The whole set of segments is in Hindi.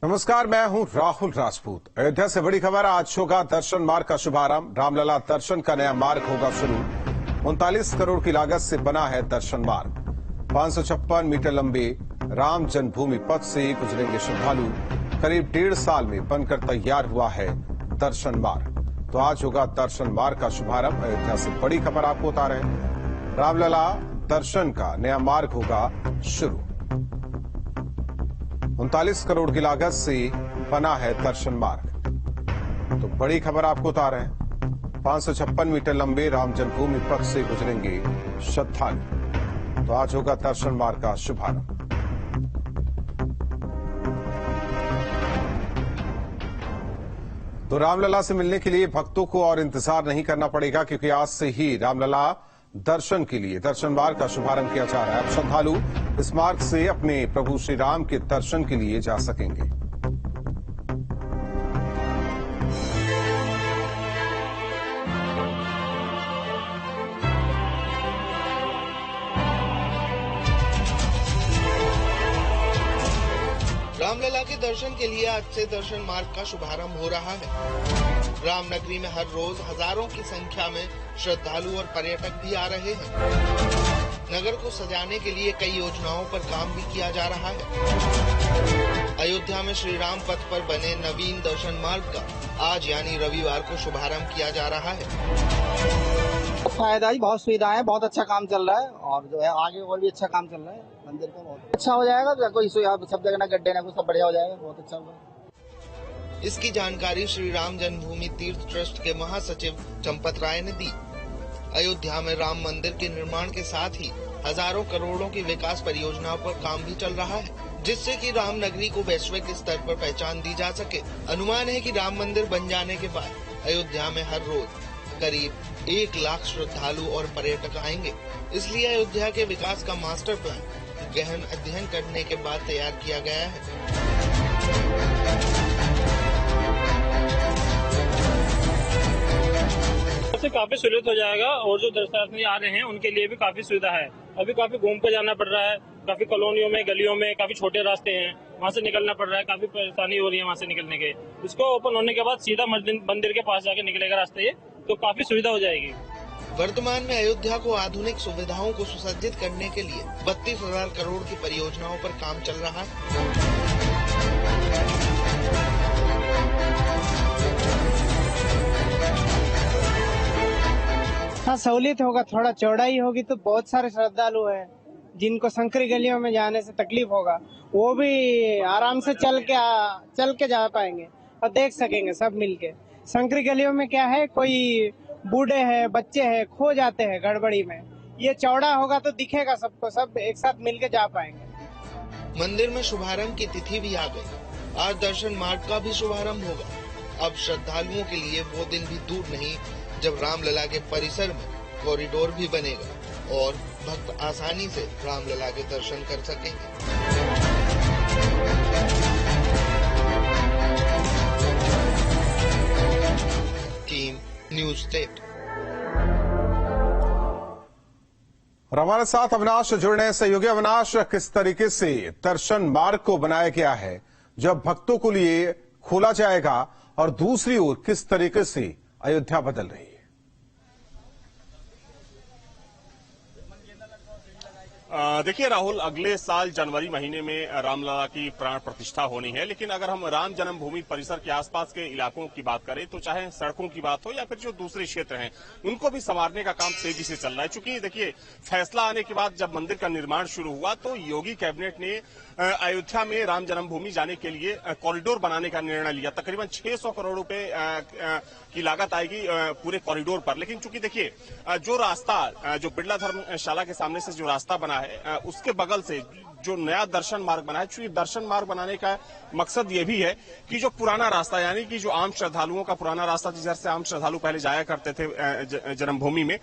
नमस्कार, मैं हूं राहुल राजपूत। अयोध्या से बड़ी खबर। आज होगा दर्शन मार्ग का शुभारंभ। रामलला दर्शन का नया मार्ग होगा शुरू। 39 करोड़ की लागत से बना है दर्शन मार्ग। 556 मीटर लंबे राम जन्मभूमि पथ से गुजरेंगे श्रद्धालु। करीब 1.5 साल में बनकर तैयार हुआ है दर्शन मार्ग। तो आज होगा दर्शन मार्ग का शुभारंभ। अयोध्या से बड़ी खबर आपको बता रहे हैं। रामलला दर्शन का नया मार्ग होगा शुरू। 39 करोड़ की लागत से बना है दर्शन मार्ग। तो बड़ी खबर आपको बता रहे हैं। 556 मीटर लंबे राम जन्मभूमि पथ से गुजरेंगे श्रद्धालु। तो आज होगा दर्शन मार्ग का शुभारंभ। तो रामलला से मिलने के लिए भक्तों को और इंतजार नहीं करना पड़ेगा, क्योंकि आज से ही रामलला दर्शन के लिए दर्शन मार्ग का शुभारंभ किया जा रहा है। अब श्रद्धालु इस मार्ग से अपने प्रभु श्री राम के दर्शन के लिए जा सकेंगे। रामलला के दर्शन के लिए आज से दर्शन मार्ग का शुभारंभ हो रहा है। रामनगरी में हर रोज हजारों की संख्या में श्रद्धालु और पर्यटक भी आ रहे हैं। नगर को सजाने के लिए कई योजनाओं पर काम भी किया जा रहा है। अयोध्या में श्री राम पथ पर बने नवीन दर्शन मार्ग का आज यानी रविवार को शुभारंभ किया जा रहा है। फायदा ही बहुत सुविधा है, बहुत अच्छा काम चल रहा है और जो है आगे और भी अच्छा काम चल रहा है। मंदिर का बहुत अच्छा हो जाएगा। कोई सब जगह ना गड्ढे ना कुछ, सब बढ़िया हो जाएगा, बहुत अच्छा होगा। इसकी जानकारी श्री राम जन्मभूमि तीर्थ ट्रस्ट के महासचिव चंपत राय ने दी। अयोध्या में राम मंदिर के निर्माण के साथ ही हजारों करोड़ों की विकास परियोजनाओं पर काम भी चल रहा है, जिससे कि राम नगरी को वैश्विक स्तर पर पहचान दी जा सके। अनुमान है कि राम मंदिर बन जाने के बाद अयोध्या में हर रोज करीब 1 लाख श्रद्धालु और पर्यटक आएंगे। इसलिए अयोध्या के विकास का मास्टर प्लान गहन अध्ययन करने के बाद तैयार किया गया है। से काफी सहूलियत हो जाएगा और जो दर्शनार्थी आ रहे हैं उनके लिए भी काफी सुविधा है। अभी काफी घूम कर जाना पड़ रहा है, काफी कॉलोनियों में, गलियों में काफी छोटे रास्ते हैं, वहाँ से निकलना पड़ रहा है, काफी परेशानी हो रही है वहाँ से निकलने के। इसको ओपन होने के बाद सीधा मंदिर के पास जाके निकलेगा रास्ता ये, तो काफी सुविधा हो जाएगी। वर्तमान में अयोध्या को आधुनिक सुविधाओं को सुसज्जित करने के लिए 32,000 करोड़ की परियोजनाओं पर काम चल रहा है। हाँ, सहूलियत होगा। थोड़ा चौड़ाई होगी तो बहुत सारे श्रद्धालु हैं जिनको संकरी गलियों में जाने से तकलीफ होगा, वो भी आराम से चल के जा पाएंगे और देख सकेंगे सब मिलके। संकरी गलियों में क्या है, कोई बूढ़े हैं, बच्चे हैं, खो जाते हैं गड़बड़ी में। ये चौड़ा होगा तो दिखेगा सबको, सब एक साथ मिलके जा पाएंगे। मंदिर में शुभारंभ की तिथि भी आ गई। आज दर्शन मार्ग का भी शुभारंभ होगा। अब श्रद्धालुओं के लिए वो दिन भी दूर नहीं जब रामलला के परिसर में कॉरिडोर भी बनेगा और भक्त आसानी से रामलला के दर्शन कर सकेंगे। Team news state. और हमारे साथ अविनाश जुड़ने सहयोगी। अविनाश, किस तरीके से दर्शन मार्ग को बनाया गया है जब भक्तों को लिए खोला जाएगा, और दूसरी ओर किस तरीके से अयोध्या बदल रही है? देखिए राहुल, अगले साल जनवरी महीने में रामलला की प्राण प्रतिष्ठा होनी है, लेकिन अगर हम राम जन्मभूमि परिसर के आसपास के इलाकों की बात करें तो चाहे सड़कों की बात हो या फिर जो दूसरे क्षेत्र हैं उनको भी संवारने का काम तेजी से चल रहा है। चूंकि देखिए, फैसला आने के बाद जब मंदिर का निर्माण शुरू हुआ तो योगी कैबिनेट ने अयोध्या में राम जन्मभूमि जाने के लिए कॉरिडोर बनाने का निर्णय लिया। तकरीबन 600 करोड़ रुपए की लागत आएगी पूरे कॉरिडोर पर। लेकिन चूंकि देखिए, जो रास्ता जो बिड़ला धर्मशाला के सामने से जो रास्ता बना है उसके बगल से जो नया दर्शन मार्ग बना है, चूंकि दर्शन मार्ग बनाने का मकसद ये भी है कि जो पुराना रास्ता, यानी कि जो आम श्रद्धालुओं का पुराना रास्ता जिधर से आम श्रद्धालु पहले जाया करते थे जन्मभूमि में,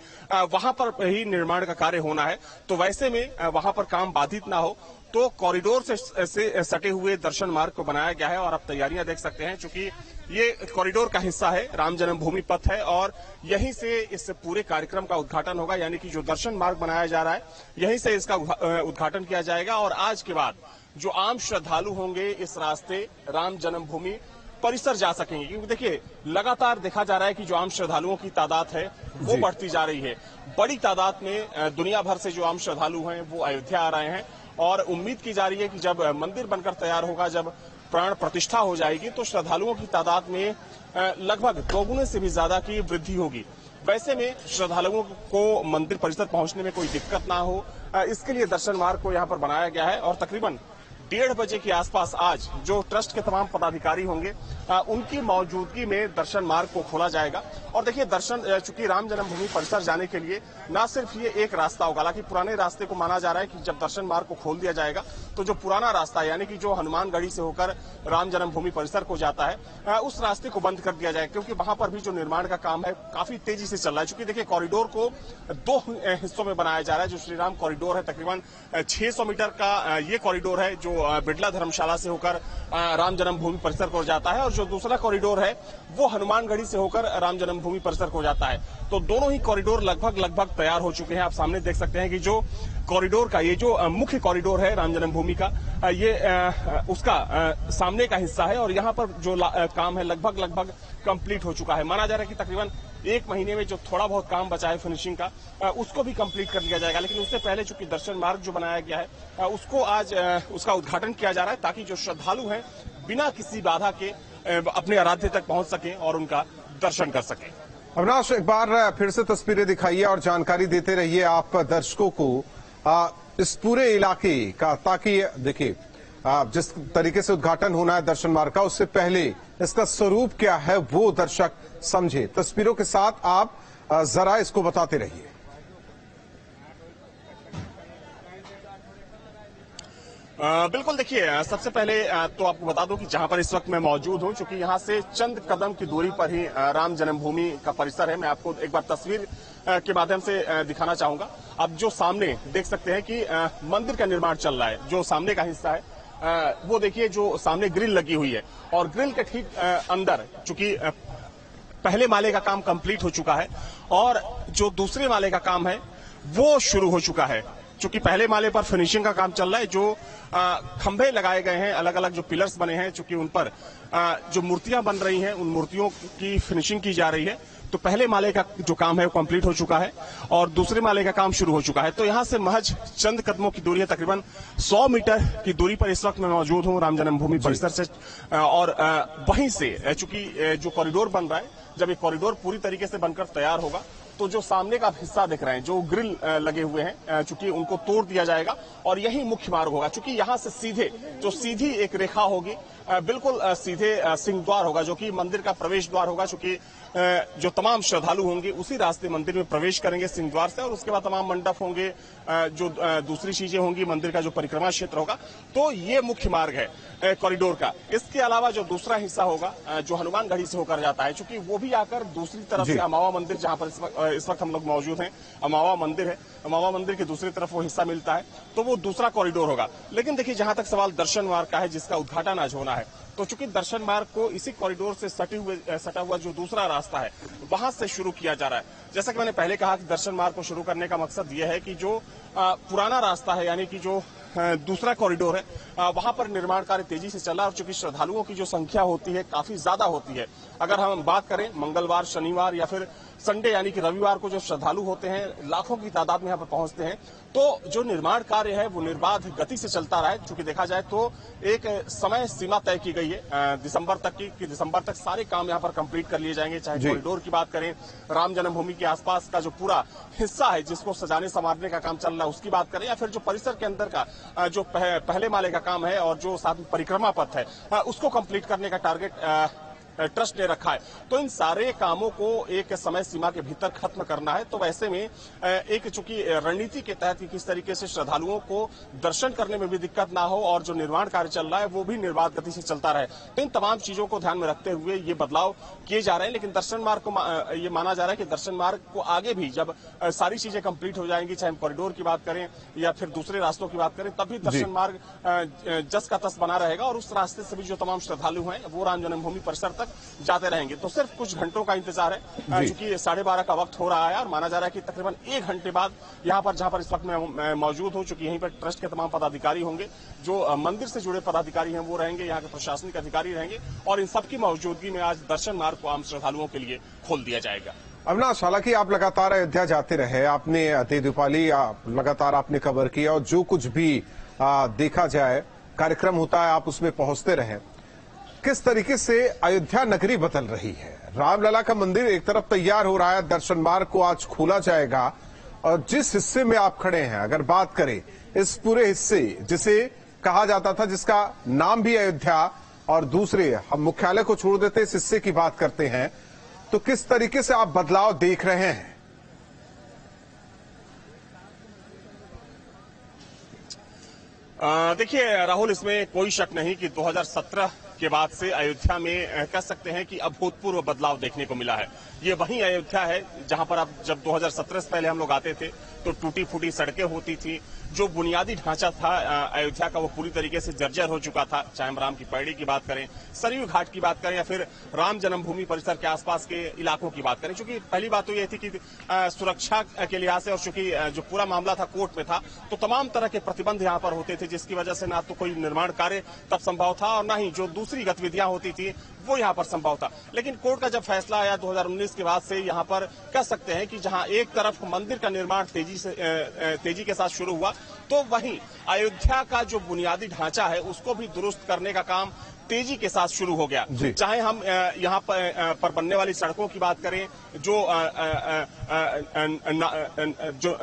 वहां पर ही निर्माण का कार्य होना है। तो वैसे में वहां पर काम बाधित ना हो तो कॉरिडोर से सटे हुए दर्शन मार्ग को बनाया गया है। और अब तैयारियां देख सकते हैं, चूंकि ये कॉरिडोर का हिस्सा है, राम जन्मभूमि पथ है और यहीं से इस पूरे कार्यक्रम का उद्घाटन होगा। यानी कि जो दर्शन मार्ग बनाया जा रहा है यहीं से इसका उद्घाटन किया जाएगा और आज के बाद जो आम श्रद्धालु होंगे इस रास्ते राम जन्मभूमि परिसर जा सकेंगे। क्योंकि देखिए लगातार देखा जा रहा है कि जो आम श्रद्धालुओं की तादाद है वो बढ़ती जा रही है। बड़ी तादाद में दुनिया भर से जो आम श्रद्धालु हैं वो अयोध्या आ रहे हैं और उम्मीद की जा रही है कि जब मंदिर बनकर तैयार होगा, जब प्राण प्रतिष्ठा हो जाएगी, तो श्रद्धालुओं की तादाद में लगभग दोगुने से भी ज्यादा की वृद्धि होगी। वैसे में श्रद्धालुओं को मंदिर परिसर पहुंचने में कोई दिक्कत ना हो, इसके लिए दर्शन मार्ग को यहां पर बनाया गया है और तकरीबन 1:30 बजे के आसपास आज जो ट्रस्ट के तमाम पदाधिकारी होंगे उनकी मौजूदगी में दर्शन मार्ग को खोला जाएगा। और देखिए चूंकि राम जन्मभूमि परिसर जाने के लिए न सिर्फ ये एक रास्ता होगा, हालांकि पुराने रास्ते को माना जा रहा है कि जब दर्शन मार्ग को खोल दिया जाएगा तो जो पुराना रास्ता यानी कि जो हनुमानगढ़ी से होकर राम जन्मभूमि परिसर को जाता है उस रास्ते को बंद कर दिया जाएगा, क्योंकि वहां पर भी जो निर्माण का काम है काफी तेजी से चल रहा है। चूंकि देखिए कॉरिडोर को 2 हिस्सों में बनाया जा रहा है। जो श्रीराम कॉरिडोर है तकरीबन 600 मीटर का ये कॉरिडोर है जो बिड़ला धर्मशाला से होकर राम जन्मभूमि परिसर को जाता है, और जो दूसरा कॉरिडोर है वो हनुमानगढ़ी से होकर राम जन्मभूमि परिसर को जाता है। तो दोनों ही कॉरिडोर लगभग तैयार हो चुके हैं। आप सामने देख सकते हैं कि जो कॉरिडोर का ये जो मुख्य कॉरिडोर है राम जन्मभूमि का, ये उसका सामने का हिस्सा है और यहाँ पर जो काम है लगभग कंप्लीट हो चुका है। माना जा रहा है कि तकरीबन 1 महीने में जो थोड़ा बहुत काम बचा है फिनिशिंग का उसको भी कंप्लीट कर लिया जाएगा। लेकिन उससे पहले चूंकि दर्शन मार्ग जो बनाया गया है उसको आज उसका उद्घाटन किया जा रहा है, ताकि जो श्रद्धालु हैं बिना किसी बाधा के अपने आराध्य तक पहुंच सकें और उनका दर्शन कर सकें। अविनाश, एक बार फिर से तस्वीरें दिखाइए और जानकारी देते रहिए आप दर्शकों को इस पूरे इलाके का, ताकि देखिए जिस तरीके से उद्घाटन होना है दर्शन मार्ग का, उससे पहले इसका स्वरूप क्या है वो दर्शक समझे। तस्वीरों के साथ आप जरा इसको बताते रहिए। बिल्कुल, देखिए सबसे पहले तो आपको बता दूं कि जहां पर इस वक्त मैं मौजूद हूं, चूंकि यहां से चंद कदम की दूरी पर ही राम जन्मभूमि का परिसर है। मैं आपको एक बार तस्वीर के माध्यम से दिखाना चाहूंगा। अब जो सामने देख सकते हैं कि मंदिर का निर्माण चल रहा है। जो सामने का हिस्सा है वो देखिए, जो सामने ग्रिल लगी हुई है और ग्रिल के ठीक अंदर चूंकि पहले माले का काम कंप्लीट हो चुका है और जो दूसरे माले का काम है वो शुरू हो चुका है। चूंकि पहले माले पर फिनिशिंग का काम चल रहा है, जो खंभे लगाए गए हैं, अलग अलग जो पिलर्स बने हैं, चूंकि उन पर जो मूर्तियां बन रही हैं उन मूर्तियों की फिनिशिंग की जा रही है। तो पहले माले का जो काम है वो कंप्लीट हो चुका है और दूसरे माले का काम शुरू हो चुका है। तो यहां से महज चंद कदमों की दूरी है, तकरीबन 100 मीटर की दूरी पर इस वक्त मैं मौजूद हूं राम जन्मभूमि परिसर से। और वहीं से चूंकि जो कॉरिडोर बन रहा है, जब ये कॉरिडोर पूरी तरीके से बनकर तैयार होगा तो जो सामने का हिस्सा दिख रहे हैं, जो ग्रिल लगे हुए हैं, चूंकि उनको तोड़ दिया जाएगा और यही मुख्य मार्ग होगा। चूंकि यहां से सीधी एक रेखा होगी, बिल्कुल सीधे सिंहद्वार होगा, जो कि मंदिर का प्रवेश द्वार होगा। चूंकि जो तमाम श्रद्धालु होंगे उसी रास्ते मंदिर में प्रवेश करेंगे सिंहद्वार से, और उसके बाद तमाम मंडप होंगे, जो दूसरी चीजें होंगी, मंदिर का जो परिक्रमा क्षेत्र होगा। तो ये मुख्य मार्ग है कॉरिडोर का। इसके अलावा जो दूसरा हिस्सा होगा जो हनुमानगढ़ी से होकर जाता है, चूंकि वो भी आकर दूसरी तरफ से अमावा मंदिर, जहां पर इस वक्त हम लोग मौजूद हैं, अमावा मंदिर है, अमावा मंदिर के दूसरी तरफ वो हिस्सा मिलता है, तो वो दूसरा कॉरिडोर होगा। लेकिन देखिए, जहां तक सवाल दर्शन मार्ग का है जिसका उद्घाटन आज होना है, तो चूंकि दर्शन मार्ग को इसी कॉरिडोर से सटा हुआ जो दूसरा रास्ता है वहां से शुरू किया जा रहा है। जैसा कि मैंने पहले कहा कि दर्शन मार्ग को शुरू करने का मकसद यह है कि जो पुराना रास्ता है यानी कि जो दूसरा कॉरिडोर है वहां पर निर्माण कार्य तेजी से चला, और चूंकि श्रद्धालुओं की जो संख्या होती है काफी ज्यादा होती है। अगर हम बात करें मंगलवार, शनिवार या फिर संडे यानी कि रविवार को जो श्रद्धालु होते हैं लाखों की तादाद में यहाँ पर पहुंचते हैं, तो जो निर्माण कार्य है वो निर्बाध गति से चलता रहा है। चूंकि देखा जाए तो एक समय सीमा तय की गई है दिसंबर तक की, कि दिसंबर तक सारे काम यहाँ पर कंप्लीट कर लिए जाएंगे। चाहे कॉरिडोर की बात करें, राम जन्मभूमि के आसपास का जो पूरा हिस्सा है जिसको सजाने संवारने का काम चल रहा है उसकी बात करें, या फिर जो परिसर के अंदर का जो पहले माले का काम है और जो साथ में परिक्रमा पथ है उसको कंप्लीट करने का टारगेट ट्रस्ट ने रखा है। तो इन सारे कामों को एक समय सीमा के भीतर खत्म करना है। तो वैसे में एक चूंकि रणनीति के तहत किस तरीके से श्रद्धालुओं को दर्शन करने में भी दिक्कत ना हो और जो निर्माण कार्य चल रहा है वो भी निर्बाध गति से चलता रहे, तो इन तमाम चीजों को ध्यान में रखते हुए ये बदलाव किए जा रहे हैं। लेकिन दर्शन मार्ग को ये माना जा रहा है कि दर्शन मार्ग को आगे भी जब सारी चीजें कंप्लीट हो जाएंगी, चाहे हम कॉरिडोर की बात करें या फिर दूसरे रास्तों की बात करें, तब भी दर्शन मार्ग जस का तस बना रहेगा और उस रास्ते से भी जो तमाम श्रद्धालु हैं वो राम जन्मभूमि परिसर तक जाते रहेंगे। तो सिर्फ कुछ घंटों का इंतजार है, चूंकि 12:30 का वक्त हो रहा है और माना जा रहा है कि तकरीबन 1 घंटे बाद यहाँ पर, जहां पर इस वक्त मैं मौजूद हूं, चूंकि यहीं पर ट्रस्ट के तमाम पदाधिकारी होंगे, जो मंदिर से जुड़े पदाधिकारी हैं वो रहेंगे, यहाँ के प्रशासनिक अधिकारी रहेंगे और इन सबकी मौजूदगी में आज दर्शन मार्ग को आम श्रद्धालुओं के लिए खोल दिया जाएगा। अविनाश, हालांकि आप लगातार अयोध्या जाते रहे, आपने दीपावली लगातार आपने कवर किया और जो कुछ भी देखा जाए कार्यक्रम होता है आप उसमें पहुंचते रहे। किस तरीके से अयोध्या नगरी बदल रही है? रामलला का मंदिर एक तरफ तैयार हो रहा है, दर्शन मार्ग को आज खोला जाएगा और जिस हिस्से में आप खड़े हैं, अगर बात करें इस पूरे हिस्से जिसे कहा जाता था, जिसका नाम भी अयोध्या, और दूसरे हम मुख्यालय को छोड़ देते इस हिस्से की बात करते हैं, तो किस तरीके से आप बदलाव देख रहे हैं? देखिए राहुल, इसमें कोई शक नहीं कि 2017 के बाद से अयोध्या में कह सकते हैं कि अभूतपूर्व बदलाव देखने को मिला है। ये वही अयोध्या है जहां पर अब जब 2017 से पहले हम लोग आते थे तो टूटी फूटी सड़कें होती थी, जो बुनियादी ढांचा था अयोध्या का वो पूरी तरीके से जर्जर हो चुका था। चाहे हम राम की पैड़ी की बात करें, सरयू घाट की बात करें या फिर राम जन्मभूमि परिसर के आसपास के इलाकों की बात करें। चूंकि पहली बात तो ये थी कि सुरक्षा के लिहाज से और चूंकि जो पूरा मामला था कोर्ट में था, तो तमाम तरह के प्रतिबंध यहाँ पर होते थे, जिसकी वजह से ना तो कोई निर्माण कार्य तब संभव था और ना ही जो दूसरी गतिविधियां होती थी वो यहाँ पर संभव था। लेकिन कोर्ट का जब फैसला आया 2019 के बाद से, यहाँ पर कह सकते हैं कि जहाँ एक तरफ मंदिर का निर्माण तेजी के साथ शुरू हुआ, तो वहीं अयोध्या का जो बुनियादी ढांचा है उसको भी दुरुस्त करने का काम तेजी के साथ शुरू हो गया। चाहे हम यहाँ पर बनने वाली सड़कों की बात करें, जो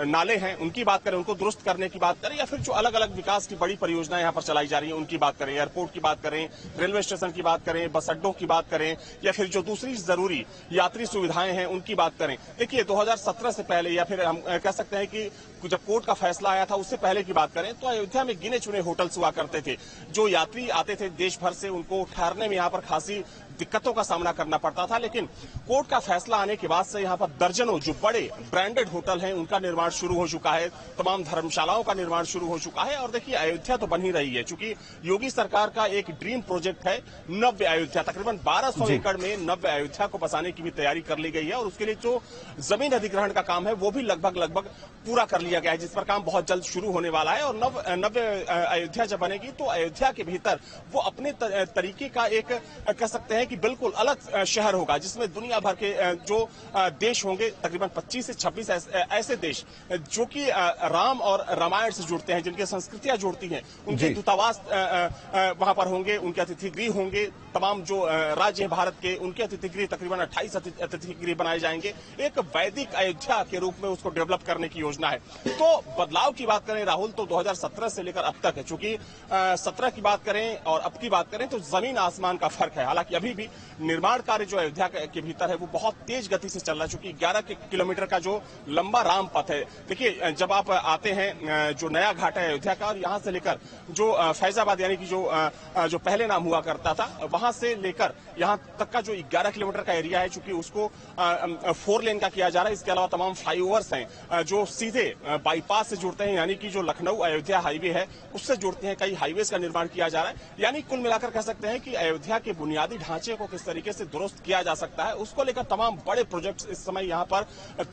नाले हैं उनकी बात करें, उनको दुरुस्त करने की बात करें, या फिर जो अलग अलग विकास की बड़ी परियोजनाएं यहाँ पर चलाई जा रही हैं उनकी बात करें, एयरपोर्ट की बात करें, रेलवे स्टेशन की बात करें, बस अड्डों की बात करें, या फिर जो दूसरी जरूरी यात्री सुविधाएं हैं उनकी बात करें। देखिए 2017 से पहले, या फिर हम कह सकते हैं कि जब कोर्ट का फैसला आया था उससे पहले की बात करें, तो अयोध्या में गिने चुने होटल्स हुआ करते थे। जो यात्री आते थे देश भर से, उनको ठहरने में यहाँ पर खासी दिक्कतों का सामना करना पड़ता था। लेकिन कोर्ट का फैसला आने के बाद से यहाँ पर दर्जनों जो बड़े ब्रांडेड होटल हैं उनका निर्माण शुरू हो चुका है, तमाम धर्मशालाओं का निर्माण शुरू हो चुका है। और देखिए अयोध्या तो बन ही रही है, चूंकि योगी सरकार का एक ड्रीम प्रोजेक्ट है नव्य अयोध्या। तकरीबन 1200 एकड़ में नव्य अयोध्या को बसाने की भी तैयारी कर ली गई है और उसके लिए जो जमीन अधिग्रहण का काम है वो भी लगभग पूरा कर लिया गया है, जिस पर काम बहुत जल्द शुरू होने वाला है। और नव्य अयोध्या जब बनेगी तो अयोध्या के भीतर वो अपने तरीके का एक कह सकते हैं कि बिल्कुल अलग शहर होगा, जिसमें दुनिया भर के जो देश होंगे, तकरीबन 25 से 26 ऐसे देश जो कि राम और रामायण से जुड़ते हैं, जिनकी संस्कृतियां जुड़ती हैं, उनके दूतावास वहां पर होंगे, उनके अतिथि गृह होंगे। तमाम जो राज्य है भारत के, उनके अतिथि गृह तकरीबन 28 अतिथि गृह बनाए जाएंगे। एक वैदिक अयोध्या के रूप में उसको डेवलप करने की योजना है। तो बदलाव की बात करें राहुल, तो 2017 से लेकर अब तक है, चूंकि 17 की बात करें और अब की बात करें तो जमीन आसमान का फर्क है। हालांकि अभी भी निर्माण कार्य जो अयोध्या के भीतर है वो बहुत तेज गति से चल रहा है, चूंकि 11 किलोमीटर का जो लंबा राम पथ है। देखिए जब आप आते हैं, जो नया घाट है अयोध्या का, और यहाँ से लेकर जो फैजाबाद यानी कि जो पहले नाम हुआ करता था, वहां से लेकर यहाँ तक का जो 11 किलोमीटर का एरिया है, चूंकि उसको 4 लेन का किया जा रहा है। इसके अलावा तमाम फ्लाईओवर्स हैं जो सीधे बाईपास से जुड़ते हैं, यानी कि जो लखनऊ अयोध्या हाईवे है उससे जुड़ते हैं। कई हाईवेज का निर्माण किया जा रहा है। यानी कुल मिलाकर कह सकते हैं कि अयोध्या के बुनियादी ढांचे को किस तरीके से दुरुस्त किया जा सकता है, उसको लेकर तमाम बड़े प्रोजेक्ट्स इस समय यहाँ पर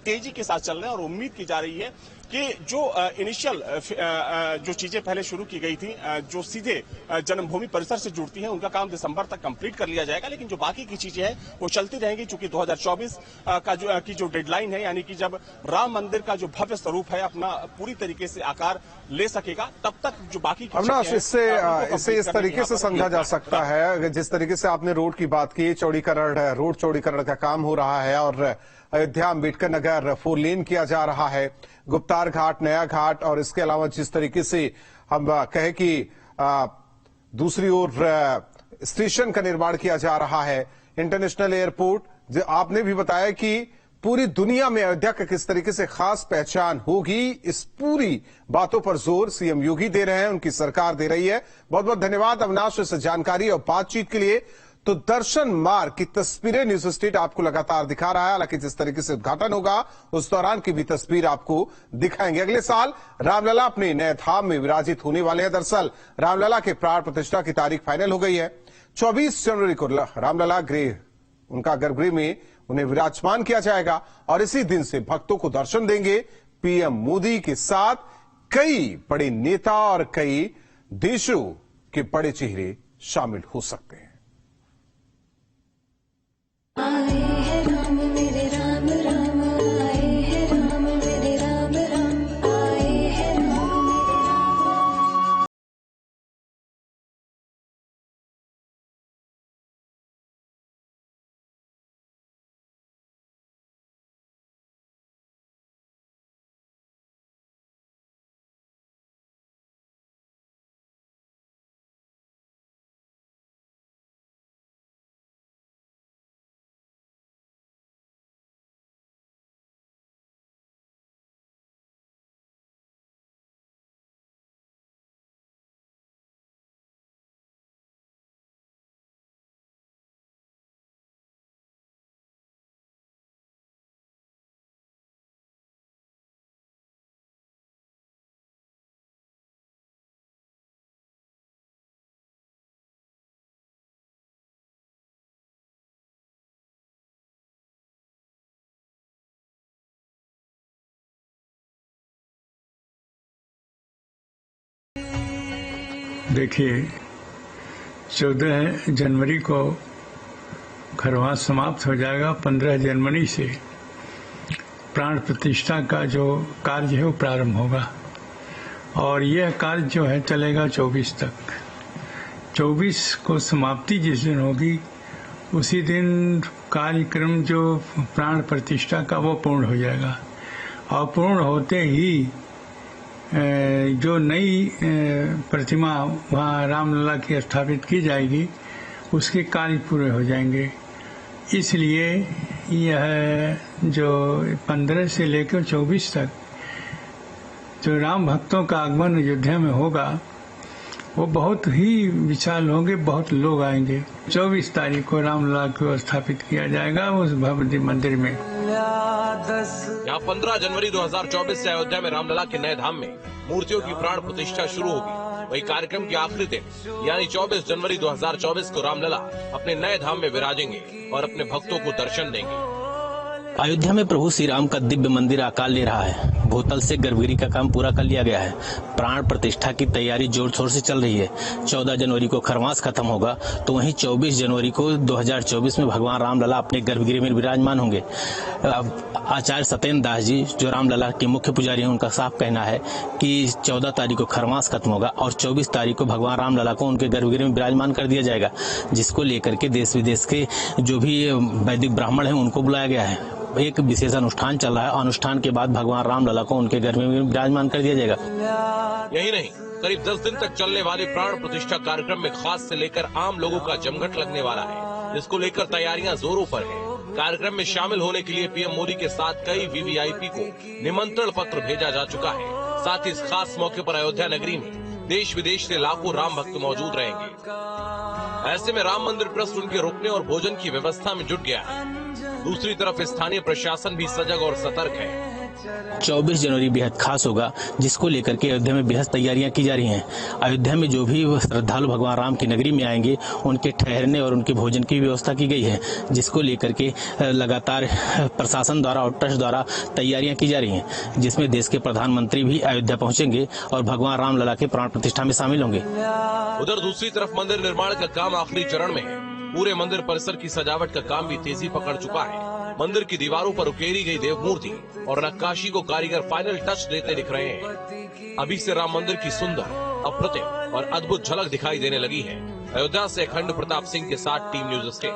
तेजी के साथ चल रहे हैं। और उम्मीद की जा रही है कि जो इनिशियल जो चीजें पहले शुरू की गई थी, जो सीधे जन्मभूमि परिसर से जुड़ती हैं, उनका काम दिसंबर तक कंप्लीट कर लिया जाएगा। लेकिन जो बाकी की चीजें हैं वो चलती रहेंगी, चूंकि 2024 की जो डेडलाइन है, यानी कि जब राम मंदिर का जो भव्य स्वरूप है अपना पूरी तरीके से आकार ले सकेगा, तब तक जो बाकी अविनाश, इससे इस तरीके से समझा जा सकता है, जिस तरीके से आपने रोड की बात की, रोड चौड़ीकरण का काम हो रहा है और अयोध्या अम्बेडकर नगर 4 लेन किया जा रहा है, गुप्तार घाट, नया घाट, और इसके अलावा जिस तरीके से हम कहें कि दूसरी ओर स्टेशन का निर्माण किया जा रहा है, इंटरनेशनल एयरपोर्ट। आपने भी बताया कि पूरी दुनिया में अयोध्या का किस तरीके से खास पहचान होगी, इस पूरी बातों पर जोर सीएम योगी दे रहे हैं, उनकी सरकार दे रही है। बहुत बहुत धन्यवाद अविनाश इस जानकारी और बातचीत के लिए। तो दर्शन मार्ग की तस्वीरें न्यूज स्टेट आपको लगातार दिखा रहा है, हालांकि जिस तरीके से उद्घाटन होगा उस दौरान की भी तस्वीर आपको दिखाएंगे। अगले साल रामलला अपने नए धाम में विराजित होने वाले हैं। दरअसल रामलला के प्राण प्रतिष्ठा की तारीख फाइनल हो गई है। 24 जनवरी को रामलला गृह उनका गर्भगृह में उन्हें विराजमान किया जाएगा और इसी दिन से भक्तों को दर्शन देंगे पीएम मोदी के साथ कई बड़े नेता और कई देशों के बड़े चेहरे शामिल हो सकते हैं। देखिए, 14 जनवरी को खरवास समाप्त हो जाएगा। 15 जनवरी से प्राण प्रतिष्ठा का जो कार्य है वो प्रारंभ होगा और यह कार्य जो है चलेगा 24 तक। 24 को समाप्ति जिस दिन होगी उसी दिन कार्यक्रम जो प्राण प्रतिष्ठा का वो पूर्ण हो जाएगा और पूर्ण होते ही जो नई प्रतिमा वहाँ रामलला की स्थापित की जाएगी उसके कार्य पूरे हो जाएंगे। इसलिए यह जो 15 से लेकर 24 तक जो राम भक्तों का आगमन अयोध्या में होगा वो बहुत ही विशाल होंगे, बहुत लोग आएंगे। 24 तारीख को रामलला को स्थापित किया जाएगा उस भव्य मंदिर में। यहाँ 15 जनवरी 2024 से अयोध्या में रामलला के नए धाम में मूर्तियों की प्राण प्रतिष्ठा शुरू होगी। वही कार्यक्रम की आखिरी दिन यानी 24 जनवरी 2024 को रामलला अपने नए धाम में विराजेंगे और अपने भक्तों को दर्शन देंगे। अयोध्या में प्रभु श्री राम का दिव्य मंदिर आकार ले रहा है। भूतल से गर्भगृह का काम पूरा कर लिया गया है। प्राण प्रतिष्ठा की तैयारी जोर शोर से चल रही है। 14 जनवरी को खरवास खत्म होगा तो वहीं 24 जनवरी को 2024 में भगवान रामलला अपने गर्भगृह में विराजमान होंगे। आचार्य सत्येंद्र दास जी जो रामलला के मुख्य पुजारी हैं उनका साफ कहना है कि 14 तारीख को खरवास खत्म होगा और 24 तारीख को भगवान रामलला को उनके गर्भगृह में विराजमान कर दिया जाएगा, जिसको लेकर के देश विदेश के जो भी वैदिक ब्राह्मण हैं उनको बुलाया गया है। एक विशेष अनुष्ठान चल रहा है। अनुष्ठान के बाद भगवान रामलला को उनके घर में विराजमान कर दिया जाएगा। यही नहीं, करीब 10 दिन तक चलने वाले प्राण प्रतिष्ठा कार्यक्रम में खास से लेकर आम लोगों का जमघट लगने वाला है, जिसको लेकर तैयारियां जोरों पर है। कार्यक्रम में शामिल होने के लिए पीएम मोदी के साथ कई वीवीआईपी को निमंत्रण पत्र भेजा जा चुका है। साथ ही इस खास मौके पर अयोध्या नगरी में देश विदेश से लाखों राम भक्त मौजूद रहेंगे। ऐसे में राम मंदिर ट्रस्ट उनके रुकने और भोजन की व्यवस्था में जुट गया है। दूसरी तरफ स्थानीय प्रशासन भी सजग और सतर्क है। 24 जनवरी बेहद खास होगा, जिसको लेकर के अयोध्या में बेहद तैयारियां की जा रही हैं। अयोध्या में जो भी श्रद्धालु भगवान राम की नगरी में आएंगे उनके ठहरने और उनके भोजन की व्यवस्था की गई है, जिसको लेकर के लगातार प्रशासन द्वारा और ट्रस्ट द्वारा तैयारियां की जा रही हैं, जिसमें देश के प्रधानमंत्री भी अयोध्या पहुंचेंगे और भगवान रामलला के प्राण प्रतिष्ठा में शामिल होंगे। उधर दूसरी तरफ मंदिर निर्माण का काम आखिरी चरण में है। पूरे मंदिर परिसर की सजावट का काम भी तेजी पकड़ चुका है। मंदिर की दीवारों पर उकेरी गई देव मूर्ति और नक्काशी को कारीगर फाइनल टच देते दिख रहे हैं। अभी से राम मंदिर की सुंदर, अप्रतिम और अद्भुत झलक दिखाई देने लगी है। अयोध्या से अखंड प्रताप सिंह के साथ टीम न्यूज स्टेट।